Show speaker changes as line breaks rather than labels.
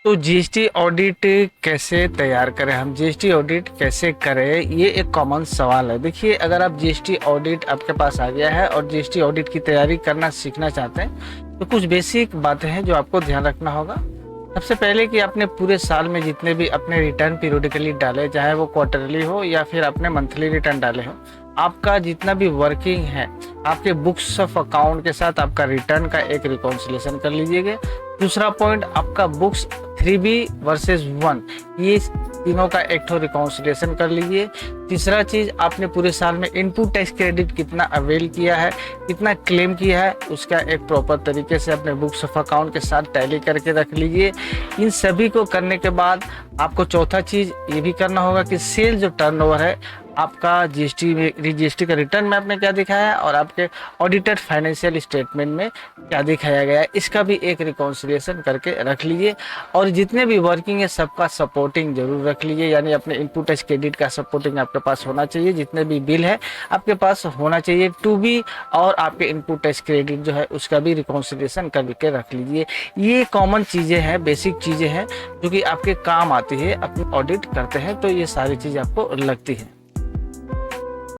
तो GST audit कैसे तैयार करें, हम जीएसटी ऑडिट कैसे करें, ये एक कॉमन सवाल है। देखिए, अगर आप जीएसटी ऑडिट आपके पास आ गया है और जीएसटी ऑडिट की तैयारी करना सीखना चाहते हैं तो कुछ बेसिक बातें हैं जो आपको ध्यान रखना होगा। सबसे पहले कि आपने पूरे साल में जितने भी अपने रिटर्न पीरियडिकली डाले, चाहे वो क्वार्टरली हो या फिर आपने मंथली रिटर्न डाले हो, आपका जितना भी वर्किंग है आपके बुक्स ऑफ अकाउंट के साथ आपका रिटर्न का एक रिकॉन्सिलेशन कर लीजिएगा। दूसरा पॉइंट, आपका बुक्स 3B वर्सेस 1, ये तीनों का एक ठो रिकॉन्सिलेशन कर लीजिए। तीसरा चीज, आपने पूरे साल में इनपुट टैक्स क्रेडिट कितना अवेल किया है, कितना क्लेम किया है, उसका एक प्रॉपर तरीके से अपने बुक्स ऑफ अकाउंट के साथ टैली करके रख लीजिए। इन सभी को करने के बाद आपको चौथा चीज ये भी करना होगा कि सेल जो टर्नओवर है आपका जीएसटी का रिटर्न में आपने क्या दिखाया है और आपके ऑडिटेड फाइनेंशियल स्टेटमेंट में क्या दिखाया गया है, इसका भी एक रिकॉन्सिलिएशन करके रख लीजिए। और जितने भी वर्किंग है सबका सपोर्टिंग जरूर रख लीजिए, यानी अपने इनपुट टैक्स क्रेडिट का सपोर्टिंग आपके पास होना चाहिए, जितने भी बिल है आपके पास होना चाहिए 2B, और आपके इनपुट टैक्स क्रेडिट जो है उसका भी रिकॉन्सिलिएशन करके रख लीजिए। ये कॉमन चीज़ें हैं, बेसिक चीज़ें हैं जो कि आपके काम आती है, अपनी ऑडिट करते हैं तो ये सारी चीज़ आपको लगती है।